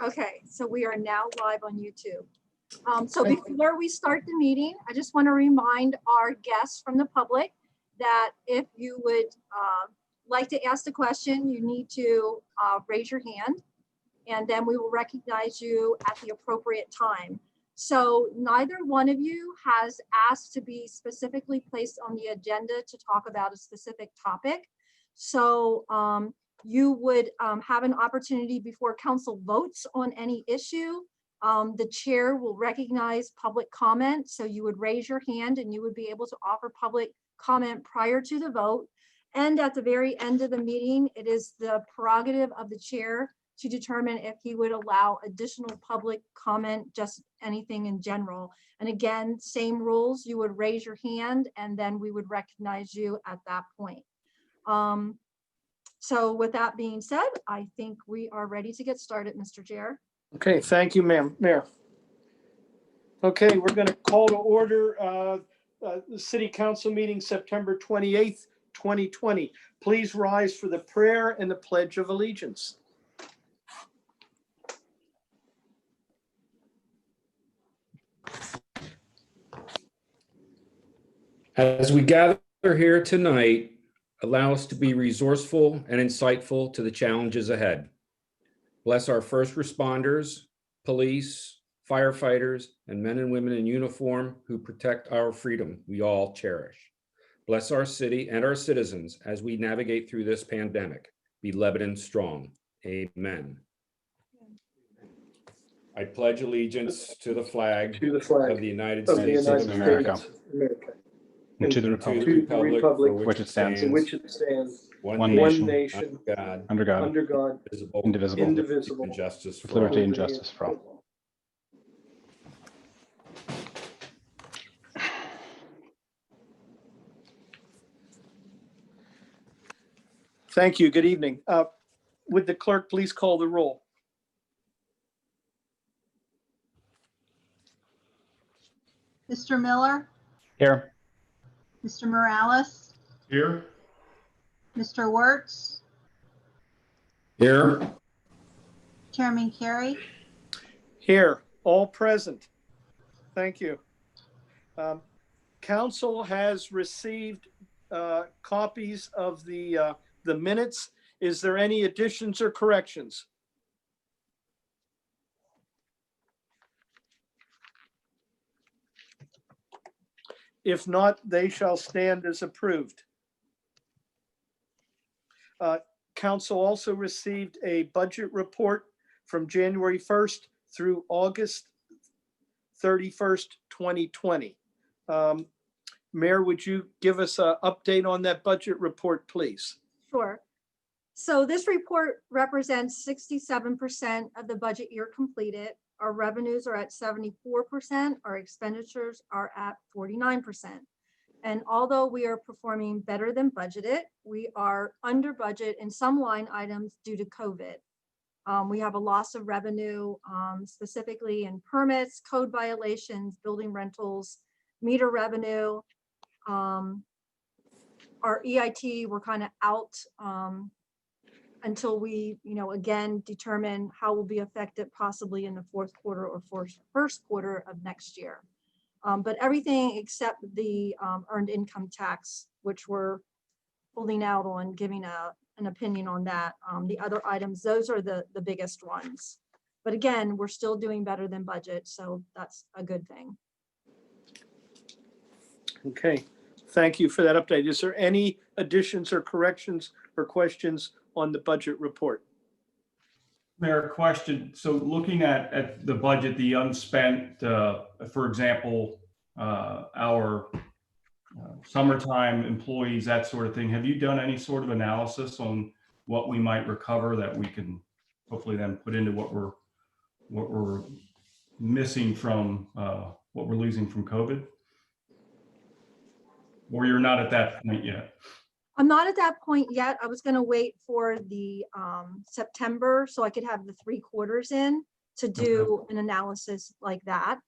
Okay, so we are now live on YouTube. So before we start the meeting, I just want to remind our guests from the public that if you would like to ask the question, you need to raise your hand, and then we will recognize you at the appropriate time. So neither one of you has asked to be specifically placed on the agenda to talk about a specific topic. So you would have an opportunity before council votes on any issue. The chair will recognize public comment. So you would raise your hand and you would be able to offer public comment prior to the vote. And at the very end of the meeting, it is the prerogative of the chair to determine if he would allow additional public comment, just anything in general. And again, same rules, you would raise your hand and then we would recognize you at that point. So with that being said, I think we are ready to get started, Mr. Chair. Okay, thank you, Mayor. Okay, we're going to call to order the City Council meeting September 28th, 2020. Please rise for the prayer and the Pledge of Allegiance. As we gather here tonight, allow us to be resourceful and insightful to the challenges ahead. Bless our first responders, police, firefighters, and men and women in uniform who protect our freedom we all cherish. Bless our city and our citizens as we navigate through this pandemic. Be Lebanon strong. Amen. I pledge allegiance to the flag of the United States of America. And to the republic for which it stands, one nation, under God, indivisible, and justice with for all. liberty and justice for all. Thank you. Good evening. Would the clerk please call the roll? Mr. Miller, Here. Mr. Morales, Here. Mr. Wertz, Here. Chairman Carey, Here, all present. Thank you. Council has received copies of the minutes. Is there any additions or corrections? If not, they shall stand as approved. Council also received a budget report from January 1st through August 31st, 2020. Mayor, would you give us an update on that budget report, please? Sure. So this report represents 67% of the budget year completed. Our revenues are at 74%, our expenditures are at 49%. And although we are performing better than budgeted, we are under budget in some line items due to COVID. We have a loss of revenue, specifically in permits, code violations, building rentals, meter revenue. Our EIT, we're kind of out until we, again, determine how we'll be affected possibly in the fourth quarter or first quarter of next year. But everything except the earned income tax, which we're holding out on, giving an opinion on that. The other items, those are the biggest ones. But again, we're still doing better than budget, so that's a good thing. Okay, thank you for that update. Is there any additions or corrections or questions on the budget report? Mayor, question. So looking at the budget, the unspent, for example, our summertime employees, that sort of thing, have you done any sort of analysis on what we might recover that we can hopefully then put into what we're missing from what we're losing from COVID? Or you're not at that point yet? I'm not at that point yet. I was going to wait for the September so I could have the 3 quarters in to do an analysis like that.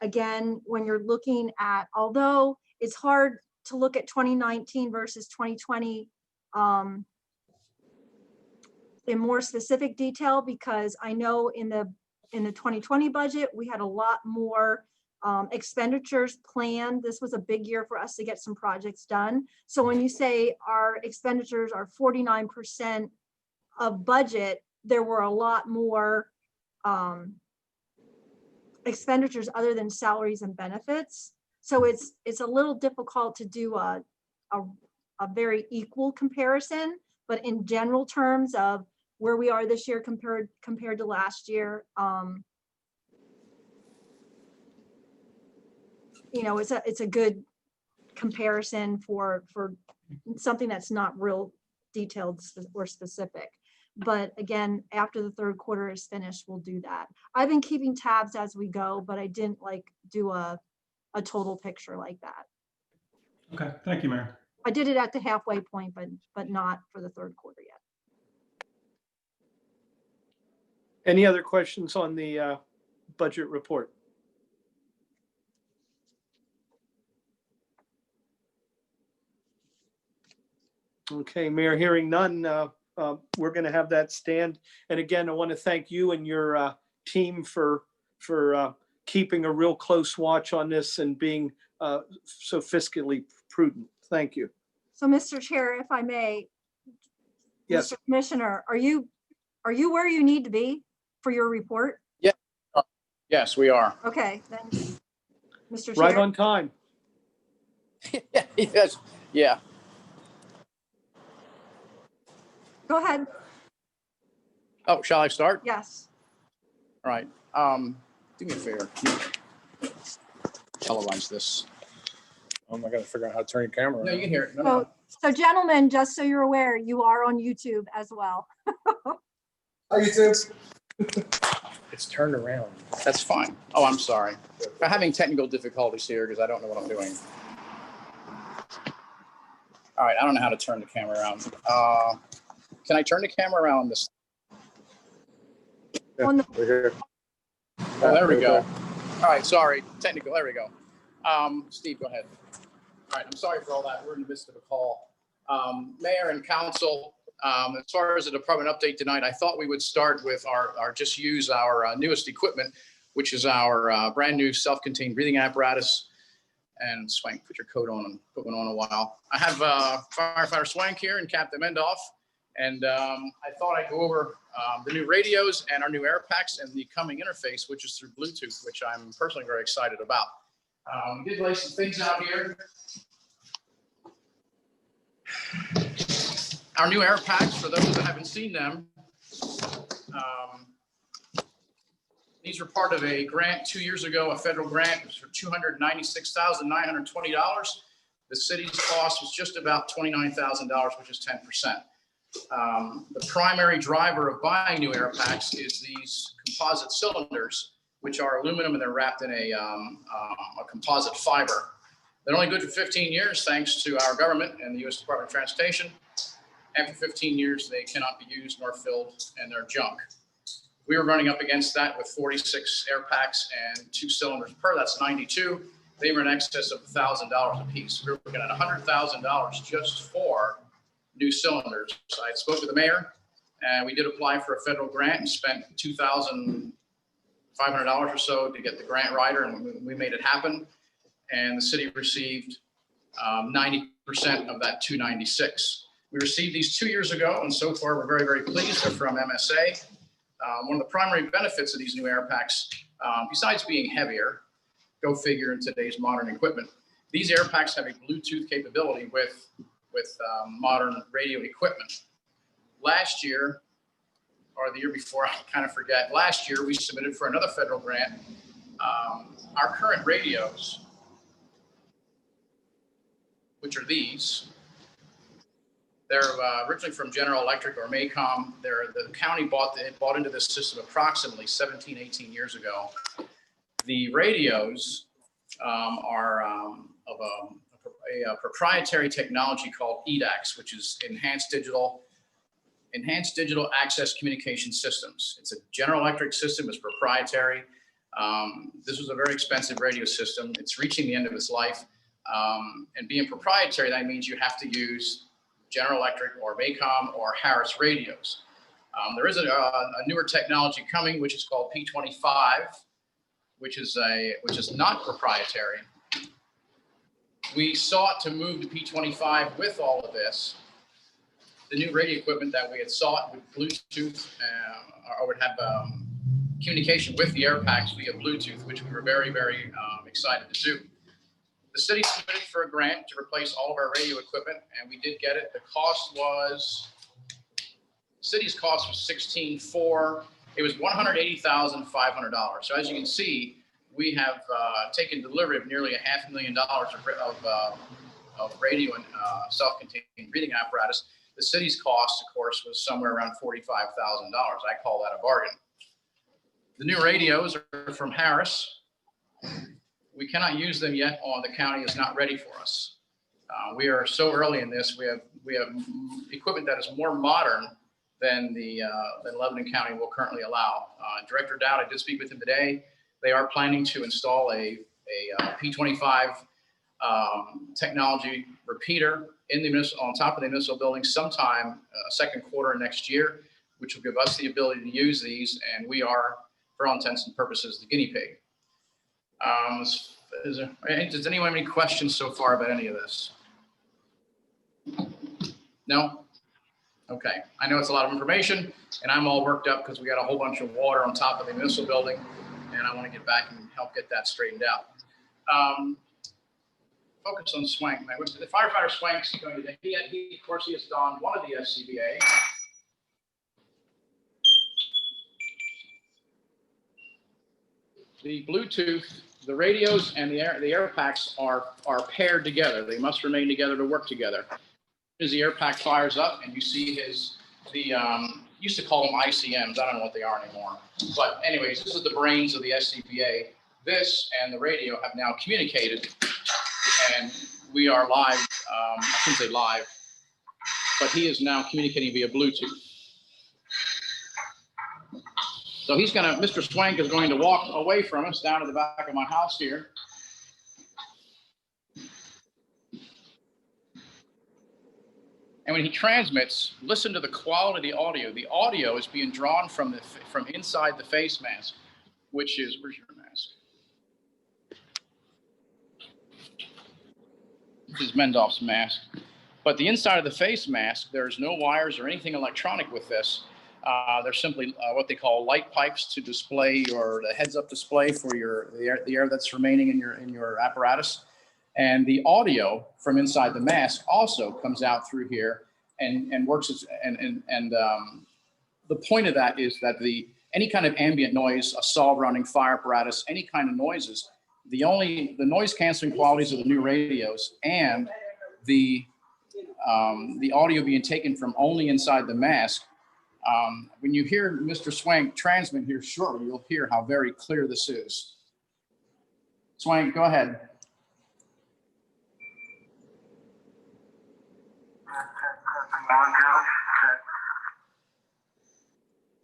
Again, when you're looking at, although it's hard to look at 2019 versus 2020 in more specific detail, because I know in the 2020 budget, we had a lot more expenditures planned. This was a big year for us to get some projects done. So when you say our expenditures are 49% of budget, there were a lot more expenditures other than salaries and benefits. So it's a little difficult to do a very equal comparison, but in general terms of where we are this year compared to last year, you know, it's a good comparison for something that's not real detailed or specific. But again, after the third quarter is finished, we'll do that. I've been keeping tabs as we go, but I didn't like do a total picture like that. Okay, thank you, Mayor. I did it at the halfway point, but not for the third quarter yet. Any other questions on the budget report? Okay, Mayor, hearing none, we're going to have that stand. And again, I want to thank you and your team for keeping a real close watch on this and being so fiscally prudent. Thank you. So, Mr. Chair, if I may, Yes. Mr. Commissioner, are you where you need to be for your report? Yeah. Yes, we are. Okay, then, Mr. Chair. Right on time. Yes. Yeah. Go ahead. Oh, shall I start? Yes. All right. Do me a favor. Televise this. I gotta figure out how to turn your camera No, on. you can hear it. No. So gentlemen, just so you're aware, you are on YouTube as well. Hi, YouTube. It's turned around. That's fine. Oh, I'm sorry. I'm having technical difficulties here because I don't know what I'm doing. All right. I don't know how to turn the camera around. Can I turn the camera around this? Yeah, On the- we're here. Oh, there we go. All right. Sorry. Technical. There we go. Steve, go ahead. All right. I'm sorry for all that. We're in the midst of a call. Mayor and council, as far as the department update tonight, I thought we would start with our just use our newest equipment, which is our brand new self-contained breathing apparatus. And Swank, put your coat on and put one on a while. I have firefighter Swank here and Captain Mendoff. And I thought I'd go over the new radios and our new air packs and the coming interface, which is through Bluetooth, which I'm personally very excited about. We did lay some things out here. Our new air packs, for those that haven't seen them, these were part of a grant 2 years ago, a federal grant. It was for $296,920. The city's cost was just about $29,000, which is 10%. The primary driver of buying new air packs is these composite cylinders, which are aluminum and they're wrapped in a composite fiber. They're only good for 15 years, thanks to our government and the U.S. Department of Transportation. After 15 years, they cannot be used nor filled, and they're junk. We were running up against that with 46 air packs and 2 cylinders per. That's 92. They were in excess of $1,000 a piece. We were looking at $100,000 just for new cylinders. So I spoke with the mayor, and we did apply for a federal grant and spent $2,500 or so to get the grant writer, and we made it happen. And the city received 90% of that 296. We received these 2 years ago, and so far we're very, very pleased. They're from MSA. One of the primary benefits of these new air packs, besides being heavier, go figure in today's modern equipment, these air packs have a Bluetooth capability with modern radio equipment. Last year, or the year before, I kind of forget, last year we submitted for another federal grant. Our current radios, which are these, they're originally from General Electric or Maycom. The county bought into this system approximately 17, 18 years ago. The radios are of a proprietary technology called EDAX, which is Enhanced Digital Access Communication Systems. It's a General Electric system. It's proprietary. This was a very expensive radio system. It's reaching the end of its life. And being proprietary, that means you have to use General Electric or Maycom or Harris radios. There is a newer technology coming, which is called P25, which is not proprietary. We sought to move to P25 with all of this. The new radio equipment that we had sought with Bluetooth or would have communication with the air packs via Bluetooth, which we were very, very excited to do. The city submitted for a grant to replace all of our radio equipment, and we did get it. The city's cost was $16,400. It was $180,500. So as you can see, we have taken delivery of nearly $500,000 of radio and self-contained breathing apparatus. The city's cost, of course, was somewhere around $45,000. I call that a bargain. The new radios are from Harris. We cannot use them yet, the county is not ready for us. We are so early in this. We have equipment that is more modern than Lebanon County will currently allow. Director Dowd, I did speak with him today. They are planning to install a P25 technology repeater on top of the municipal building sometime second quarter next year, which will give us the ability to use these, and we are, for all intents and purposes, the guinea pig. Does anyone have any questions so far about any of this? No? Okay. I know it's a lot of information, and I'm all worked up because we got a whole bunch of water on top of the municipal building, and I want to get back and help get that straightened out. Focus on Swank. The firefighter Swank's going to, of course, he has donned one of the SCBA. The Bluetooth, the radios, and the air packs are paired together. They must remain together to work together. As the air pack fires up, and you see used to call them ICMs. I don't know what they are anymore. But anyways, this is the brains of the SCBA. This and the radio have now communicated, and we are live. I shouldn't say live, but he is now communicating via Bluetooth. So Mr. Swank is going to walk away from us down to the back of my house here. And when he transmits, listen to the quality of the audio. The audio is being drawn from inside the face mask, which is, where's your mask? This is Mendolph's mask. But the inside of the face mask, there's no wires or anything electronic with this. They're simply what they call light pipes to display the heads-up display for the air that's remaining in your apparatus. And the audio from inside the mask also comes out through here and works the point of that is that any kind of ambient noise, a saw running, fire apparatus, any kind of noises, the noise canceling qualities of the new radios and the audio being taken from only inside the mask. When you hear Mr. Swank transmit here shortly, you'll hear how very clear this is. Swank, go ahead.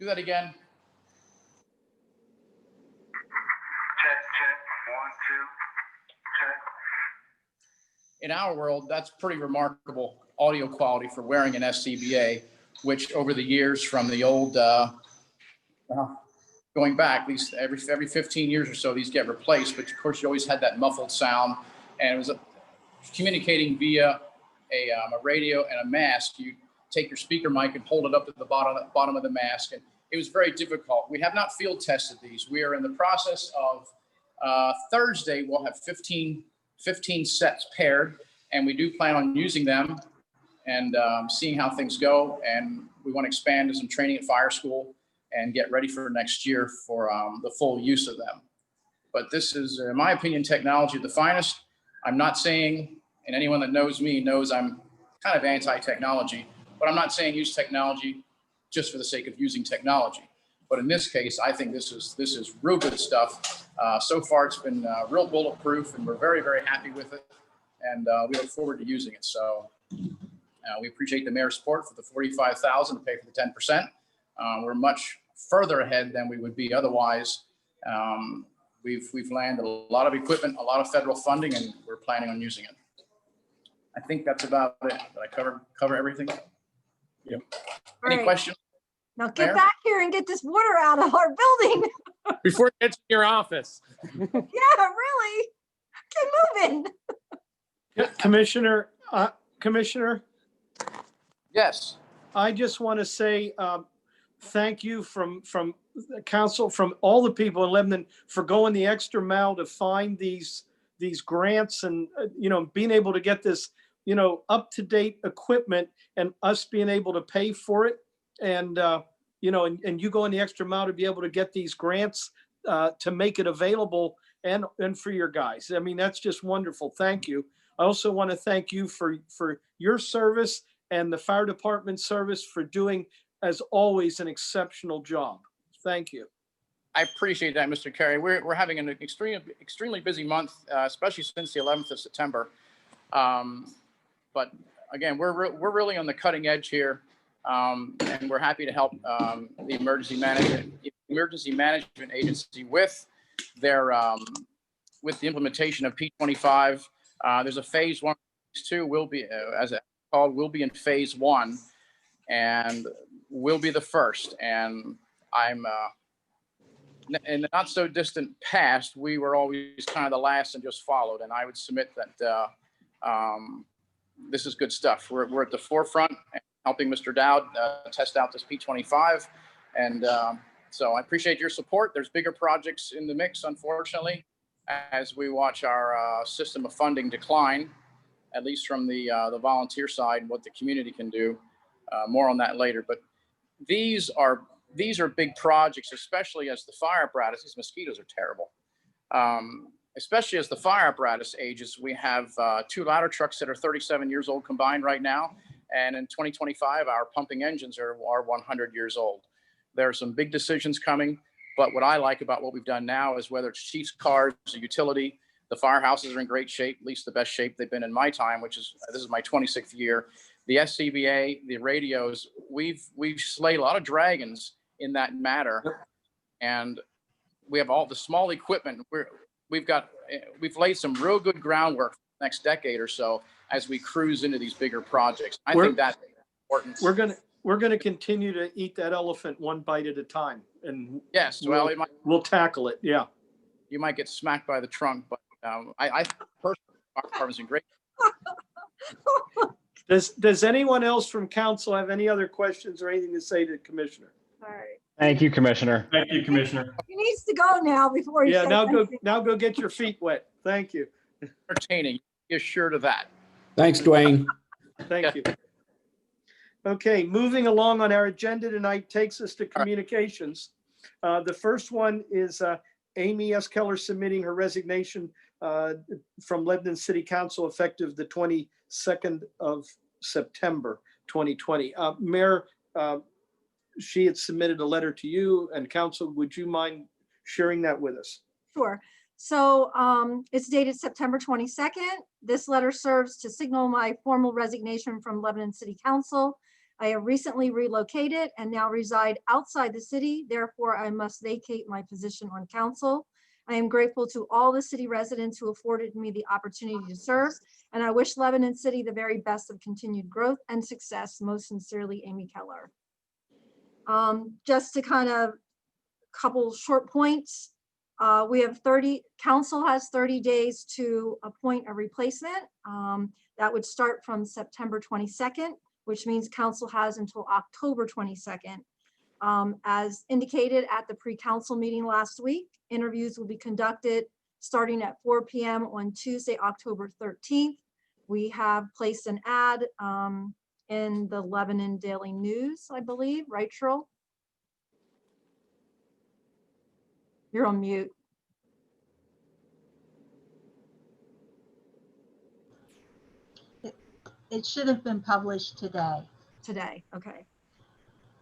Do that again. Check, 1, 2, check. In our world, that's pretty remarkable audio quality for wearing an SCBA, which over the years from the old, going back, these every 15 years or so, these get replaced. But of course, you always had that muffled sound, and it was communicating via a radio and a mask. You take your speaker mic and hold it up to the bottom of the mask, and it was very difficult. We have not field tested these. We are in the process of Thursday. We'll have 15 sets paired, and we do plan on using them and seeing how things go. And we want to expand to some training at fire school and get ready for next year for the full use of them. But this is, in my opinion, technology of the finest. I'm not saying, and anyone that knows me knows I'm kind of anti-technology, but I'm not saying use technology just for the sake of using technology. But in this case, I think this is real good stuff. So far, it's been real bulletproof, and we're very, very happy with it. And we look forward to using it. So we appreciate the mayor's support for the $45,000 to pay for the 10%. We're much further ahead than we would be otherwise. We've landed a lot of equipment, a lot of federal funding, and we're planning on using it. I think that's about it. Did I cover everything? Yep. Any questions? Now get Mayor? back here and get this water out of our building. Before it gets in your office. Yeah, really. Keep moving. Commissioner, Commissioner, Yes. I just want to say thank you from the council, from all the people in Lebanon for going the extra mile to find these grants and, being able to get this, up-to-date equipment and us being able to pay for it. And, and you going the extra mile to be able to get these grants to make it available and for your guys. I mean, that's just wonderful. Thank you. I also want to thank you for your service and the fire department service for doing, as always, an exceptional job. Thank you. I appreciate that, Mr. Carey. We're having an extremely busy month, especially since the 11th of September. But again, we're really on the cutting edge here, and we're happy to help the emergency management agency with their with the implementation of P25. There's a phase 1, phase 2 will be as it's called, will be in phase 1, and will be the first. And I'm in the not so distant past, we were always kind of the last and just followed. And I would submit that this is good stuff. We're at the forefront and helping Mr. Dowd test out this P25. And so I appreciate your support. There's bigger projects in the mix, unfortunately, as we watch our system of funding decline, at least from the volunteer side, what the community can do. More on that later. But these are big projects, especially as the fire apparatus, these mosquitoes are terrible. Especially as the fire apparatus ages. We have 2 ladder trucks that are 37 years old combined right now. And in 2025, our pumping engines are 100 years old. There are some big decisions coming. But what I like about what we've done now is whether it's chief's cars, the utility, the firehouses are in great shape, at least the best shape they've been in my time, this is my 26th year. The SCBA, the radios, we've slayed a lot of dragons in that matter. And we have all the small equipment. We've laid some real good groundwork for the next decade or so as we cruise into these bigger projects. I think that's important. We're gonna continue to eat that elephant one bite at a time, and yes, we'll tackle it. Yeah, you might get smacked by the trunk, but I personally, our department's in great. Does anyone else from council have any other questions or anything to say to the commissioner? All right. Thank you, Commissioner. Thank you, Commissioner. He needs to go now before he Yeah, says now go get your feet wet. Thank you. Entertaining, be assured of that. Thanks, Dwayne. Thank you. Okay, moving along on our agenda tonight takes us to communications. The first one is Amy S. Keller submitting her resignation from Lebanon City Council effective the 22nd of September, 2020. Mayor, she had submitted a letter to you and council. Would you mind sharing that with us? Sure. So it's dated September 22nd. This letter serves to signal my formal resignation from Lebanon City Council. I have recently relocated and now reside outside the city. Therefore, I must vacate my position on council. I am grateful to all the city residents who afforded me the opportunity to serve, and I wish Lebanon City the very best of continued growth and success. Most sincerely, Amy Keller. Just to kind of couple short points. We have council has 30 days to appoint a replacement. That would start from September 22nd, which means council has until October 22nd. As indicated at the pre-council meeting last week, interviews will be conducted starting at 4 p.m. on Tuesday, October 13th. We have placed an ad in the Lebanon Daily News, I believe, right, Cheryl? You're on mute. It should have been published today. Today, okay.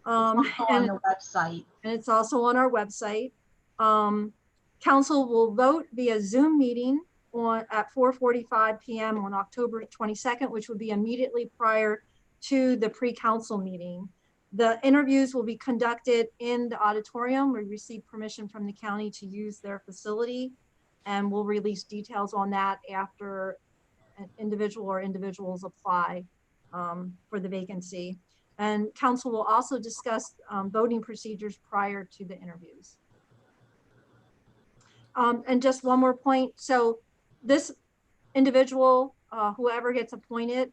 On the website. And it's also on our website. Council will vote via Zoom meeting at 4:45 p.m. on October 22nd, which would be immediately prior to the pre-council meeting. The interviews will be conducted in the auditorium. We received permission from the county to use their facility, and we'll release details on that after an individual or individuals apply for the vacancy. And council will also discuss voting procedures prior to the interviews. And just one more point. So this individual, whoever gets appointed,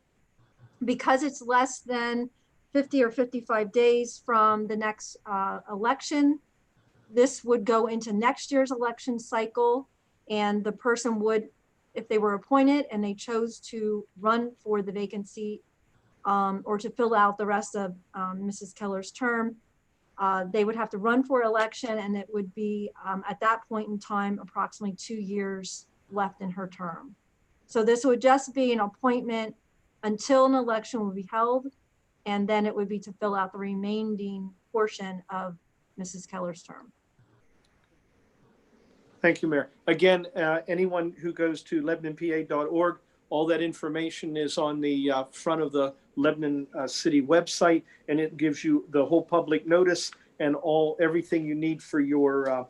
because it's less than 50 or 55 days from the next election, this would go into next year's election cycle. And the person would, if they were appointed and they chose to run for the vacancy or to fill out the rest of Mrs. Keller's term, they would have to run for election, and it would be at that point in time approximately 2 years left in her term. So this would just be an appointment until an election will be held, and then it would be to fill out the remaining portion of Mrs. Keller's term. Thank you, Mayor. Again, anyone who goes to LebanonPA.org, all that information is on the front of the Lebanon City website, and it gives you the whole public notice and everything you need for your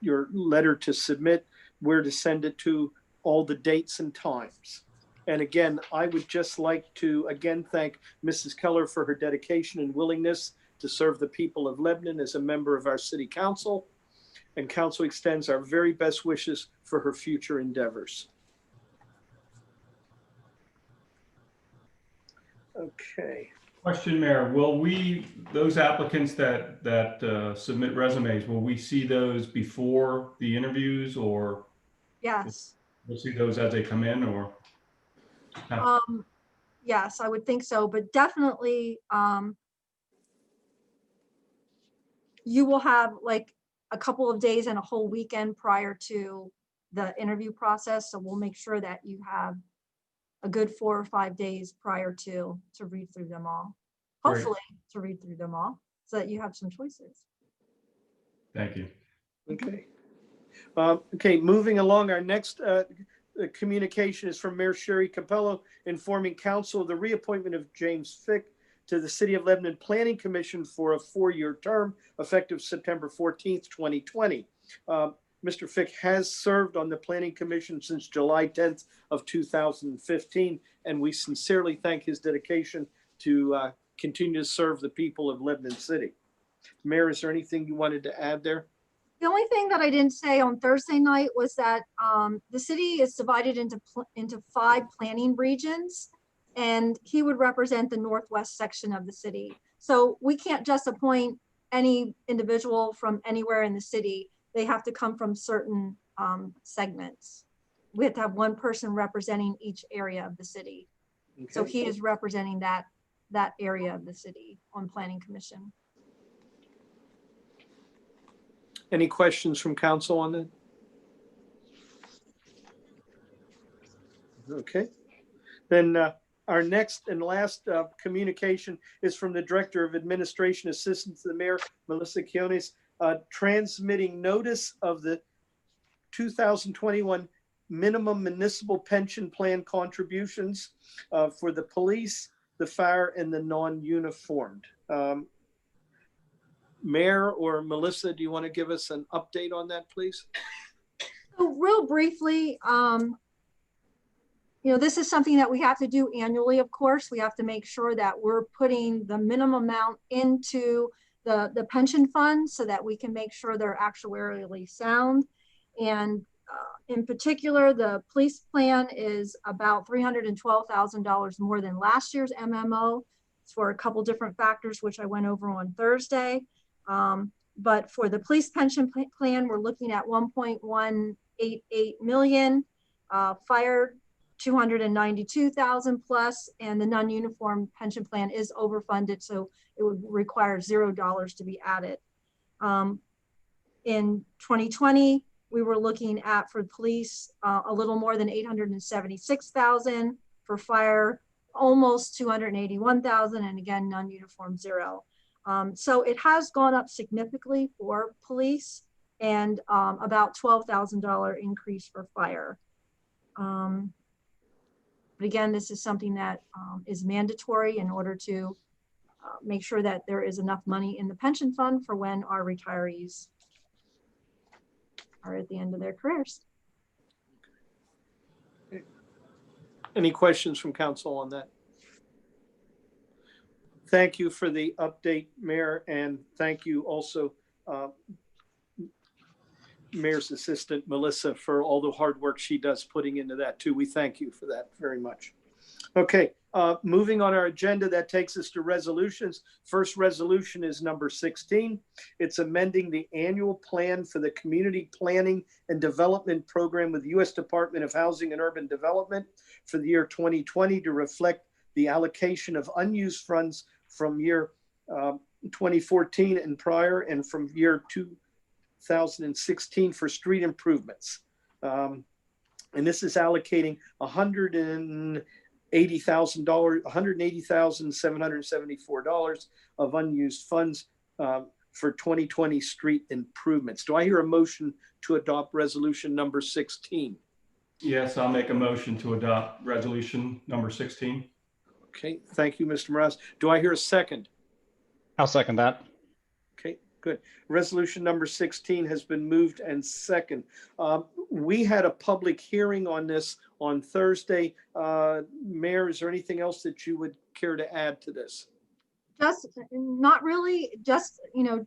letter to submit, where to send it to, all the dates and times. And again, I would just like to thank Mrs. Keller for her dedication and willingness to serve the people of Lebanon as a member of our city council. And council extends our very best wishes for her future endeavors. Okay. Question, Mayor, will those applicants that submit resumes, will we see those before the interviews, or Yes. we'll see those as they come in, or? Yes, I would think so, but definitely you will have like a couple of days and a whole weekend prior to the interview process. So we'll make sure that you have a good 4 or 5 days prior to read through them all. Great. Hopefully to read through them all so that you have some choices. Thank you. Okay. Okay, moving along, our next communication is from Mayor Sherry Capello informing council of the reappointment of James Fick to the City of Lebanon Planning Commission for a 4-year term effective September 14th, 2020. Mr. Fick has served on the Planning Commission since July 10th of 2015, and we sincerely thank his dedication to continue to serve the people of Lebanon City. Mayor, is there anything you wanted to add there? The only thing that I didn't say on Thursday night was that the city is divided into 5 planning regions, and he would represent the northwest section of the city. So we can't just appoint any individual from anywhere in the city. They have to come from certain segments. We have to have one person representing each area of the city. Okay. So he is representing that area of the city on Planning Commission. Any questions from council on that? Okay. Then our next and last communication is from the Director of Administration Assistant to the Mayor, Melissa Quiones, transmitting notice of the 2021 minimum municipal pension plan contributions for the police, the fire, and the non-uniformed. Mayor or Melissa, do you want to give us an update on that, please? So real briefly, this is something that we have to do annually, of course. We have to make sure that we're putting the minimum amount into the pension fund so that we can make sure they're actuarially sound. And in particular, the police plan is about $312,000 more than last year's MMO for a couple different factors, which I went over on Thursday. But for the police pension plan, we're looking at 1.188 million, fire 292,000 plus, and the non-uniform pension plan is overfunded, so it would require $0 to be added. In 2020, we were looking at, for police, a little more than 876,000, for fire, almost 281,000, and again, non-uniform $0. So it has gone up significantly for police, and about $12,000 increase for fire. But again, this is something that is mandatory in order to make sure that there is enough money in the pension fund for when our retirees are at the end of their careers. Any questions from council on that? Thank you for the update, Mayor, and thank you also, Mayor's Assistant Melissa, for all the hard work she does putting into that too. We thank you for that very much. Okay, moving on our agenda, that takes us to resolutions. First resolution is number 16. It's amending the annual plan for the Community Planning and Development Program with the U.S. Department of Housing and Urban Development for the year 2020 to reflect the allocation of unused funds from year 2014 and prior, and from year 2016 for street improvements. And this is allocating $180,774 of unused funds for 2020 street improvements. Do I hear a motion to adopt resolution number 16? Yes, I'll make a motion to adopt resolution number 16. Okay, thank you, Mr. Morales. Do I hear a second? I'll second that. Okay, good. Resolution number 16 has been moved and second. We had a public hearing on this on Thursday. Mayor, is there anything else that you would care to add to this? Just not really, just,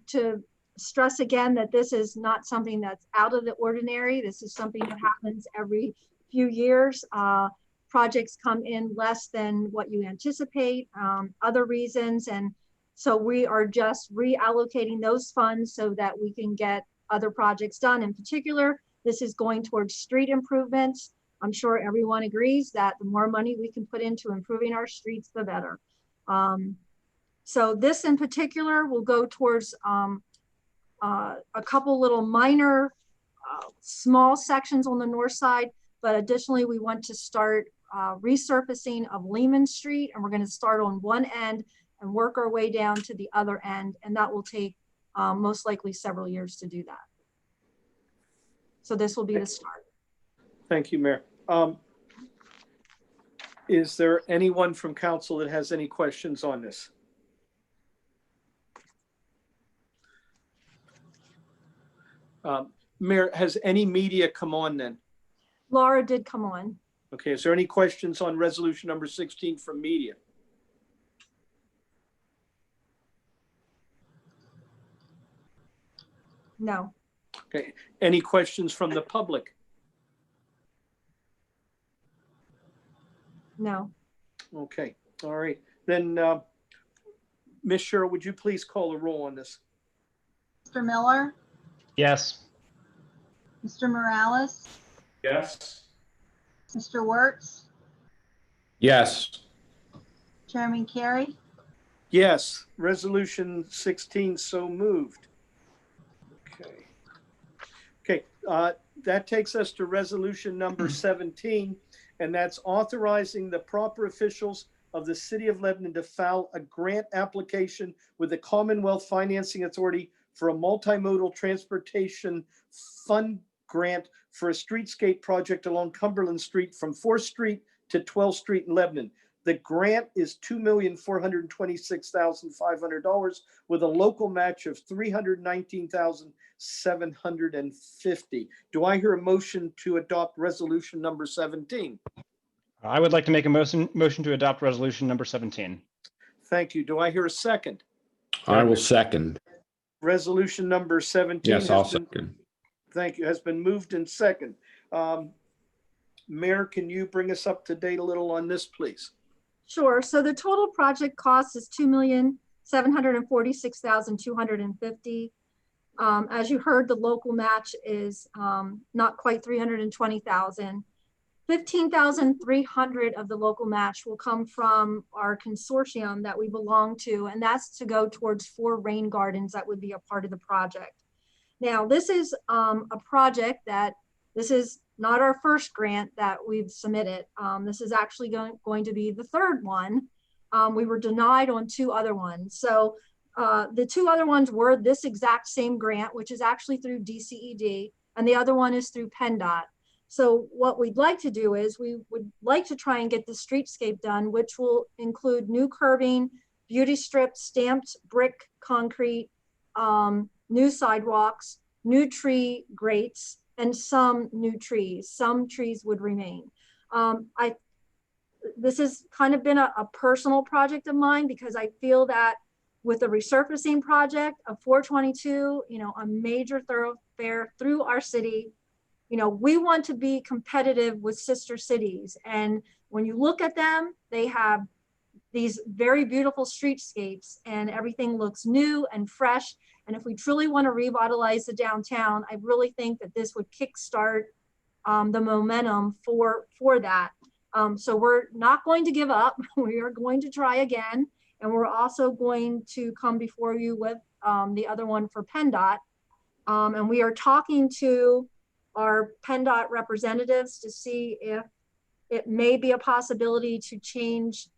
to stress again that this is not something that's out of the ordinary. This is something that happens every few years. Projects come in less than what you anticipate, other reasons. And so we are just reallocating those funds so that we can get other projects done. In particular, this is going towards street improvements. I'm sure everyone agrees that the more money we can put into improving our streets, the better. So this in particular will go towards a couple little minor, small sections on the north side, but additionally we want to start resurfacing of Lehman Street, and we're going to start on one end and work our way down to the other end, and that will take most likely several years to do that. So this will be the start. Thank you, Mayor. Is there anyone from council that has any questions on this? Mayor, has any media come on then? Laura did come on. Okay, is there any questions on resolution number 16 from media? No. Okay, any questions from the public? No. Okay, all right. Then, Ms. Sherrill, would you please call the roll on this? Mr. Miller, Yes. Mr. Morales, Yes. Mr. Wertz, Yes. Chairman Carey. Yes, resolution 16 so moved. Okay. Okay, that takes us to resolution number 17, and that's authorizing the proper officials of the City of Lebanon to file a grant application with the Commonwealth Financing Authority for a multimodal transportation fund grant for a streetscape project along Cumberland Street from 4th Street to 12th Street in Lebanon. The grant is $2,426,500 with a local match of $319,750. Do I hear a motion to adopt resolution number 17? I would like to make a motion to adopt resolution number 17. Thank you. Do I hear a second? I will second. Resolution number 17. Yes, I'll has been- second. Thank you. Has been moved and second. Mayor, can you bring us up to date a little on this, please? Sure. So the total project cost is $2,746,250. As you heard, the local match is not quite $320,000. $15,300 of the local match will come from our consortium that we belong to, and that's to go towards 4 rain gardens that would be a part of the project. Now, this is a project that this is not our first grant that we've submitted. This is actually going to be the 3rd one. We were denied on 2 other ones. So the 2 other ones were this exact same grant, which is actually through DCED, and the other one is through PennDOT. So what we'd like to do is we would like to try and get the streetscape done, which will include new curbing, beauty strips, stamped brick concrete, new sidewalks, new tree grates, and some new trees. Some trees would remain. this has kind of been a personal project of mine because I feel that with the resurfacing project of 422, a major thoroughfare through our city, we want to be competitive with sister cities. And when you look at them, they have these very beautiful streetscapes and everything looks new and fresh. And if we truly want to revitalize the downtown, I really think that this would kickstart the momentum for that. So we're not going to give up. We are going to try again. And we're also going to come before you with the other one for PennDOT. And we are talking to our PennDOT representatives to see if it may be a possibility to change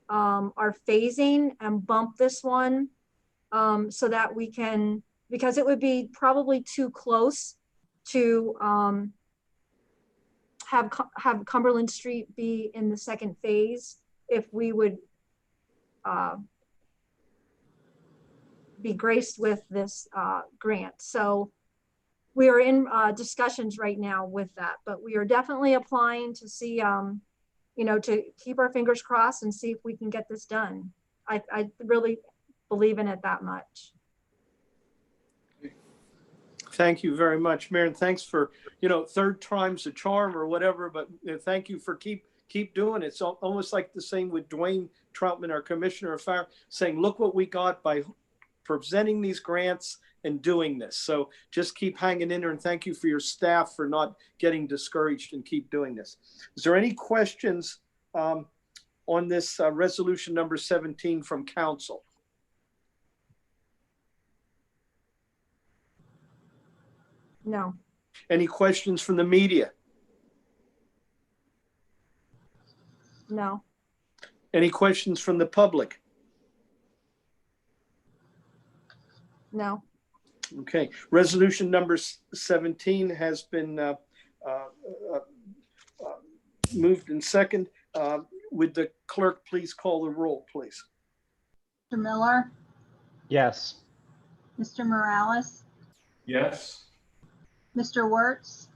our phasing and bump this one so that we can, because it would be probably too close to have Cumberland Street be in the second phase if we would be graced with this grant. So we are in discussions right now with that, but we are definitely applying to see, to keep our fingers crossed and see if we can get this done. I really believe in it that much. Thank you very much, Mayor. And thanks for, third time's a charm or whatever, but thank you for keep doing it. It's almost like the same with Dwayne Troutman, our Commissioner of Fire, saying, look what we got by presenting these grants and doing this. So just keep hanging in there, and thank you for your staff for not getting discouraged and keep doing this. Is there any questions on this resolution number 17 from council? No. Any questions from the media? No. Any questions from the public? No. Okay, resolution number 17 has been moved and second. Would the clerk please call the roll, please? Mr. Miller, Yes. Mr. Morales, Yes. Mr. Wertz,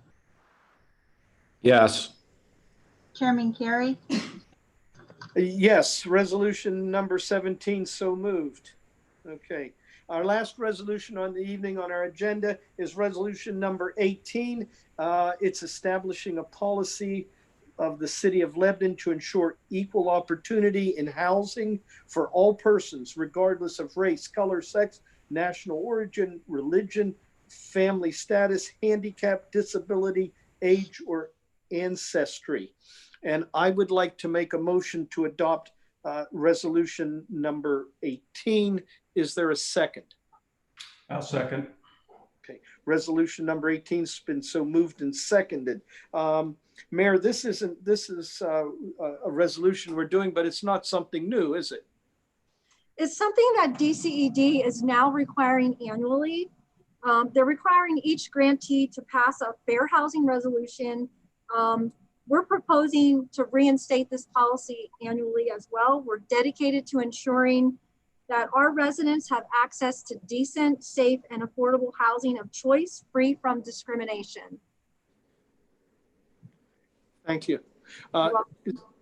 Yes. Chairman Carey, Yes, resolution number 17 so moved. Okay. Our last resolution on the evening on our agenda is resolution number 18. It's establishing a policy of the city of Lebanon to ensure equal opportunity in housing for all persons, regardless of race, color, sex, national origin, religion, family status, handicap, disability, age, or ancestry. And I would like to make a motion to adopt resolution number 18. Is there a second? I'll second. Okay, resolution number 18 has been so moved and seconded. Mayor, this is a resolution we're doing, but it's not something new, is it? It's something that DCED is now requiring annually. They're requiring each grantee to pass a fair housing resolution. We're proposing to reinstate this policy annually as well. We're dedicated to ensuring that our residents have access to decent, safe, and affordable housing of choice, free from discrimination. Thank you.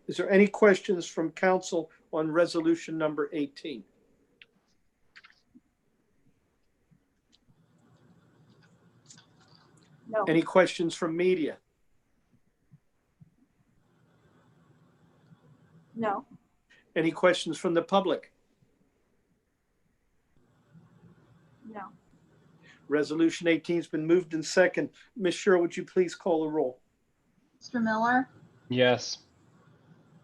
Is there any questions from council on resolution number 18? No. Any questions from media? No. Any questions from the public? No. Resolution 18 has been moved and second. Ms. Sherrill, would you please call the roll? Mr. Miller, Yes.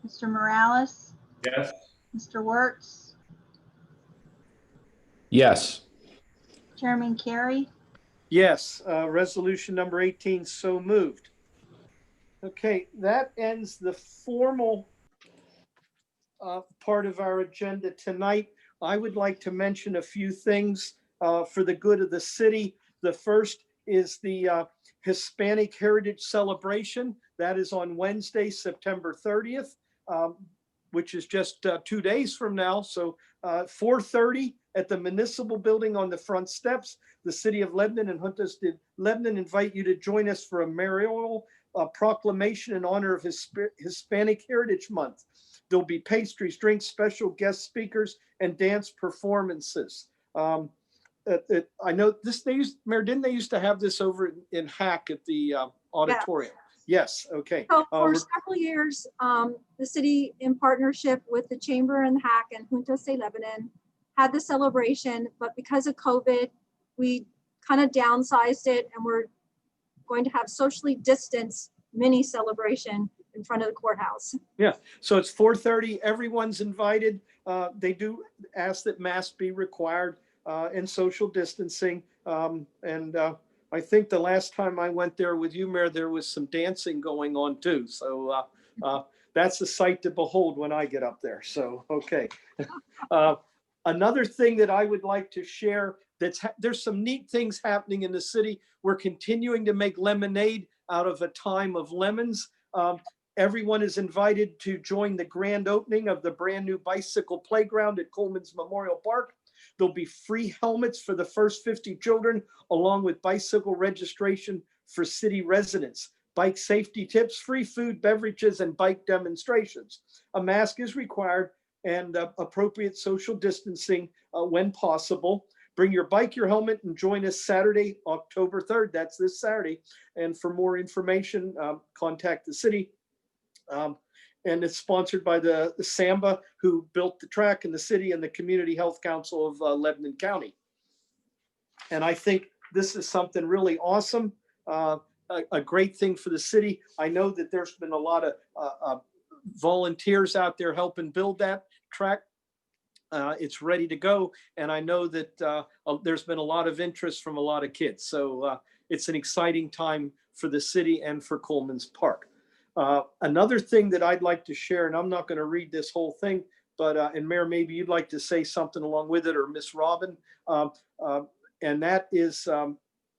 Mr. Morales, Yes. Mr. Wertz, Yes. Chairman Carey, Yes, resolution number 18 so moved. Okay, that ends the formal part of our agenda tonight. I would like to mention a few things for the good of the city. The first is the Hispanic Heritage Celebration. That is on Wednesday, September 30th, which is just 2 days from now. So 4:30 at the Municipal Building on the front steps. The City of Lebanon and Juntas de Lebanon invite you to join us for a memorial a proclamation in honor of Hispanic Heritage Month. There'll be pastries, drinks, special guest speakers, and dance performances. I know this, Mayor, didn't they used to have this over in Hack at the auditorium? Yes, okay. So for several years, the city, in partnership with the Chamber and Hack and Juntos de Lebanon, had the celebration, but because of COVID, we kind of downsized it, and we're going to have socially distanced mini celebration in front of the courthouse. Yeah, so it's 4:30. Everyone's invited. They do ask that masks be required and social distancing. I think the last time I went there with you, Mayor, there was some dancing going on too. So that's a sight to behold when I get up there. So, okay. Another thing that I would like to share, there's some neat things happening in the city. We're continuing to make lemonade out of a time of lemons. Everyone is invited to join the grand opening of the brand new bicycle playground at Coleman's Memorial Park. There'll be free helmets for the first 50 children, along with bicycle registration for city residents, bike safety tips, free food, beverages, and bike demonstrations. A mask is required and appropriate social distancing when possible. Bring your bike, your helmet, and join us Saturday, October 3rd. That's this Saturday. And for more information, contact the city. And it's sponsored by the Samba, who built the track in the city, and the Community Health Council of Lebanon County. And I think this is something really awesome, a great thing for the city. I know that there's been a lot of volunteers out there helping build that track. It's ready to go. And I know that there's been a lot of interest from a lot of kids. So it's an exciting time for the city and for Coleman's Park. Another thing that I'd like to share, and I'm not going to read this whole thing, but, and Mayor, maybe you'd like to say something along with it, or Miss Robin, and that is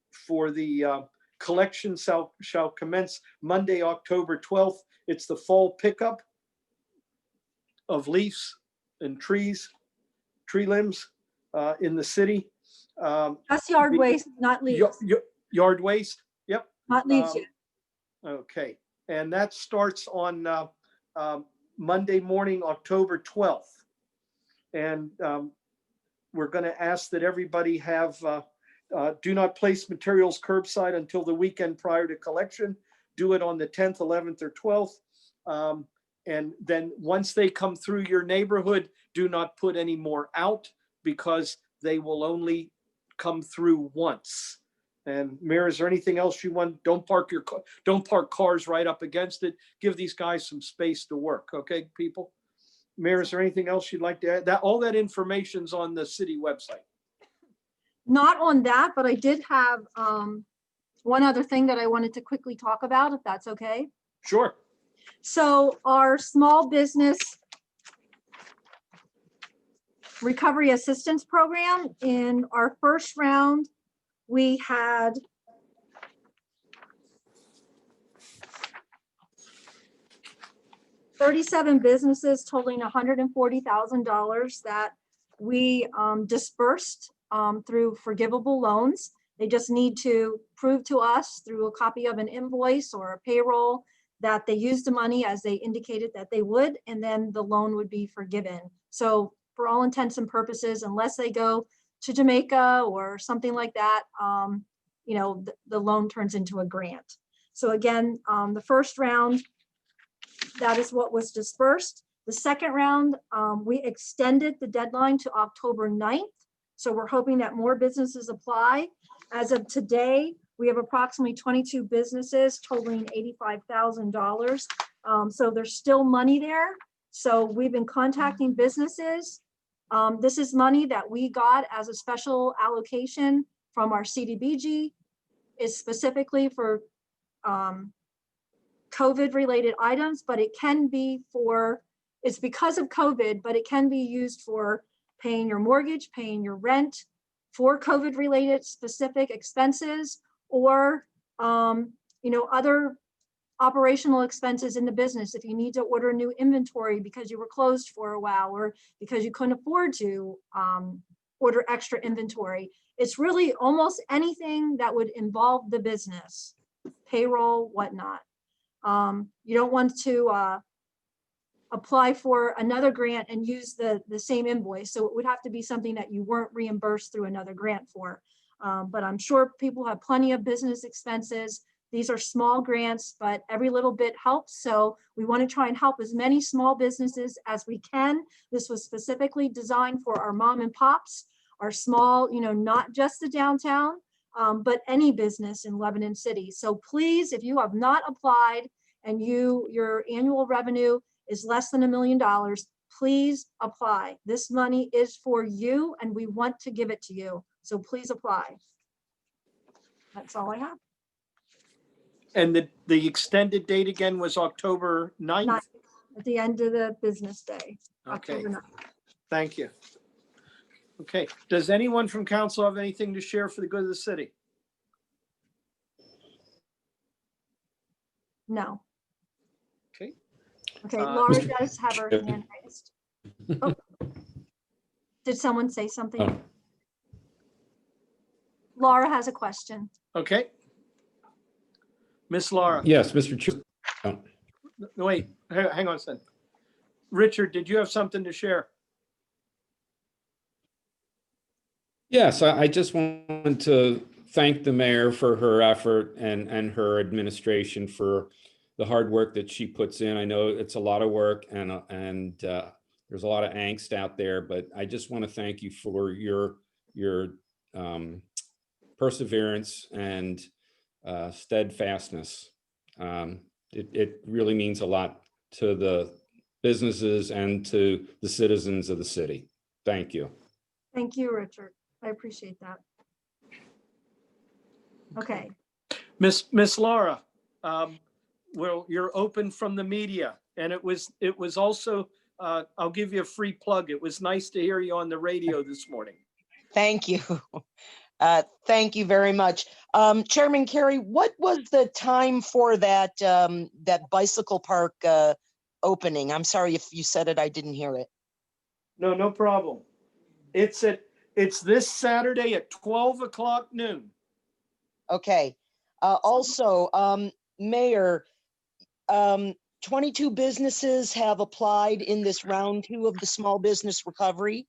for the collection shall commence Monday, October 12th. It's the fall pickup of leaves and tree limbs in the city. That's yard waste, not leaves. Yard waste, yep. Not leaves yet. Okay. And that starts on Monday morning, October 12th. And we're going to ask that everybody have, do not place materials curbside until the weekend prior to collection. Do it on the 10th, 11th, or 12th. And then once they come through your neighborhood, do not put any more out, because they will only come through once. And Mayor, is there anything else you want? Don't park cars right up against it. Give these guys some space to work. Okay, people? Mayor, is there anything else you'd like to add? All that information's on the city website. Not on that, but I did have one other thing that I wanted to quickly talk about, if that's okay. Sure. So our small business recovery assistance program, in our first round, we had 37 businesses totaling $140,000 that we dispersed through forgivable loans. They just need to prove to us through a copy of an invoice or a payroll that they used the money as they indicated that they would, and then the loan would be forgiven. So for all intents and purposes, unless they go to Jamaica or something like that, you know, the loan turns into a grant. So again, the first round, that is what was dispersed. The second round, we extended the deadline to October 9th. So we're hoping that more businesses apply. As of today, we have approximately 22 businesses totaling $85,000. So there's still money there. So we've been contacting businesses. This is money that we got as a special allocation from our CDBG. It's specifically for COVID related items, but it can be for, it's because of COVID, but it can be used for paying your mortgage, paying your rent, for COVID related specific expenses, or you know, other operational expenses in the business. If you need to order new inventory because you were closed for a while, or because you couldn't afford to order extra inventory. It's really almost anything that would involve the business, payroll, whatnot. You don't want to apply for another grant and use the same invoice. So it would have to be something that you weren't reimbursed through another grant for. But I'm sure people have plenty of business expenses. These are small grants, but every little bit helps. So we want to try and help as many small businesses as we can. This was specifically designed for our mom and pops, our small, not just the downtown, but any business in Lebanon City. So please, if you have not applied and your annual revenue is less than $1 million, please apply. This money is for you and we want to give it to you. So please apply. That's all I have. And the extended date again was October 9th? Not at the end of the business day. Okay, October 9th. thank you. Okay, does anyone from council have anything to share for the good of the city? No. Okay. Okay, Uh, Laura Mr. does have her Chair. hand raised. Oh. Did someone say something? Oh. Laura has a question. Okay. Miss Laura, Yes, Mr. Chair. Oh. wait, hang on a second. Richard, did you have something to share? Yes, I just want to thank the mayor for her effort and her administration for the hard work that she puts in. I know it's a lot of work and there's a lot of angst out there, but I just want to thank you for your perseverance and steadfastness. It really means a lot to the businesses and to the citizens of the city. Thank you. Thank you, Richard. I appreciate that. Okay, Miss Laura, well, you're open from the media, and it was also, I'll give you a free plug. It was nice to hear you on the radio this morning. Thank you. Thank you very much. Chairman Carey, what was the time for that bicycle park opening? I'm sorry if you said it, I didn't hear it. No problem. It's this Saturday at 12 o'clock noon. Okay. Also, Mayor, 22 businesses have applied in this round 2 of the small business recovery.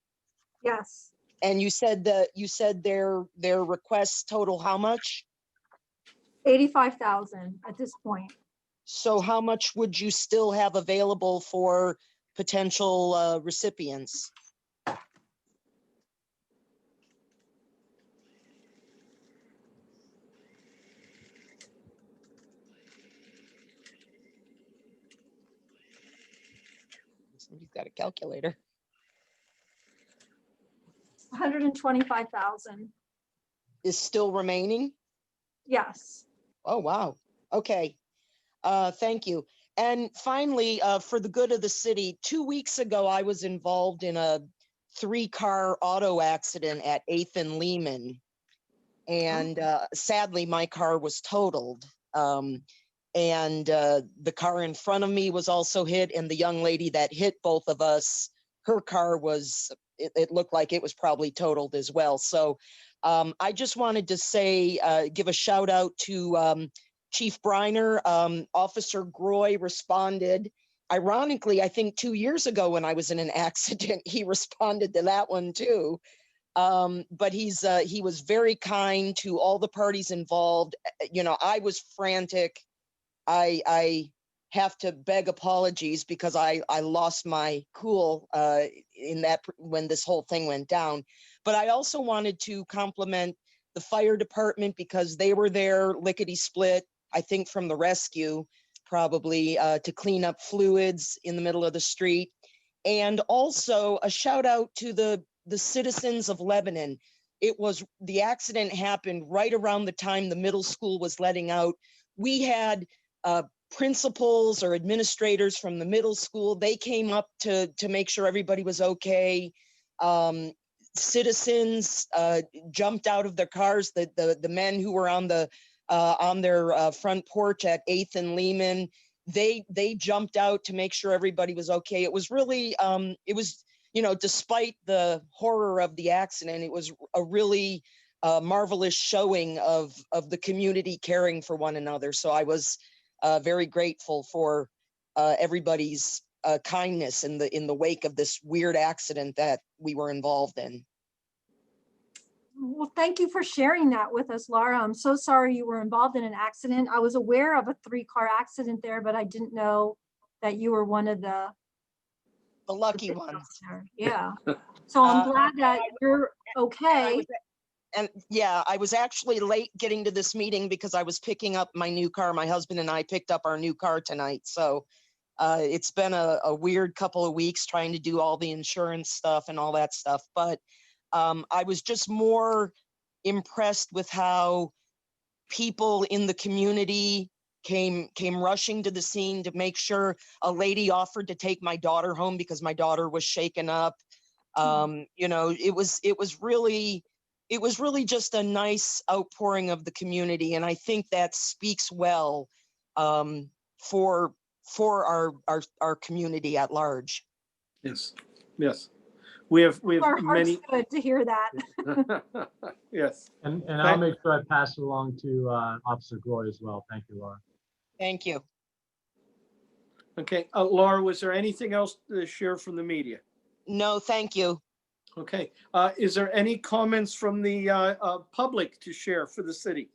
yes, And you said their requests total how much? 85,000 at this point. So how much would you still have available for potential recipients? Somebody's got a calculator. 125,000. Is still remaining? Yes. Oh, wow. Okay. Thank you. And finally, for the good of the city, 2 weeks ago, I was involved in a 3-car auto accident at 8th and Lehman. And sadly, my car was totaled. And the car in front of me was also hit. And the young lady that hit both of us, her car was, it looked like it was probably totaled as well. So I just wanted to say, give a shout out to Chief Briner. Officer Groy responded. Ironically, I think 2 years ago when I was in an accident, he responded to that one too. But he was very kind to all the parties involved. You know, I was frantic. I have to beg apologies because I lost my cool in that when this whole thing went down. But I also wanted to compliment the fire department because they were there lickety split, I think from the rescue, probably to clean up fluids in the middle of the street. And also a shout out to the citizens of Lebanon. The accident happened right around the time the middle school was letting out. We had principals or administrators from the middle school. They came up to make sure everybody was okay. Citizens jumped out of their cars. The men who were on their front porch at 8th and Lehman, they jumped out to make sure everybody was okay. It was really, it was, you know, despite the horror of the accident, it was a really marvelous showing of the community caring for one another. So I was very grateful for everybody's kindness in the wake of this weird accident that we were involved in. Well, thank you for sharing that with us, Laura. I'm so sorry you were involved in an accident. I was aware of a 3-car accident there, but I didn't know that you were one of the Lucky ones. there. Yeah. So I'm glad that you're okay. And yeah, I was actually late getting to this meeting because I was picking up my new car. My husband and I picked up our new car tonight. So it's been a weird couple of weeks trying to do all the insurance stuff and all that stuff. But I was just more impressed with how people in the community came rushing to the scene to make sure. A lady offered to take my daughter home because my daughter was shaken up. You know, it was really just a nice outpouring of the community, and I think that speaks well for our community at large. Yes, yes. We have Our heart's many. good to hear that. Yes. And I'll make sure I pass it along to Officer Glory as well. Thank you, Laura. Thank you. Okay, Laura, was there anything else to share from the media? No, thank you. Okay, is there any comments from the public to share for the city?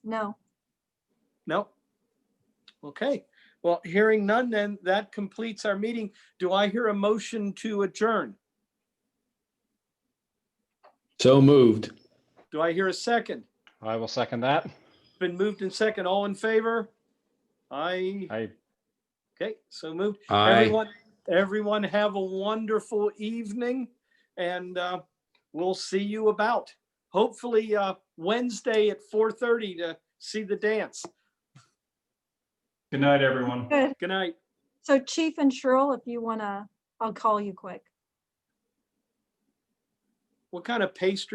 No. No? Okay, well, hearing none, then that completes our meeting. Do I hear a motion to adjourn? So moved. Do I hear a second? I will second that. Been moved and second. All in favor? Aye. I Okay, so moved. Aye. Everyone have a wonderful evening, and we'll see you about. Hopefully Wednesday at 4:30 to see the dance. Good night, everyone. Good. Good night. So Chief and Cheryl, if you want to, I'll call you quick. What kind of pastry?